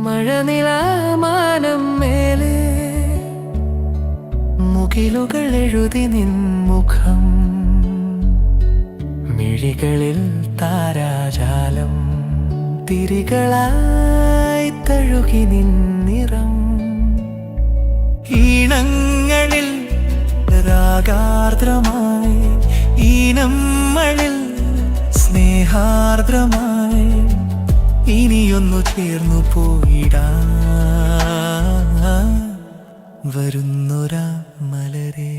മഴനിലാമാനം മേലെ മുകിലുകൾ എഴുതി നിൻ മുഖം, മിഴികളിൽ താരാജാലം തിരികളായി തഴുകി നിൻ നിറം. ഈണങ്ങളിൽ രാഗാർദ്രമായി, ഈനമ്മളിൽ സ്നേഹാർദ്രമായി, ഇനിയൊന്നു ചേർന്നു പോയിടാ വരുന്നൊരാ മലരേ.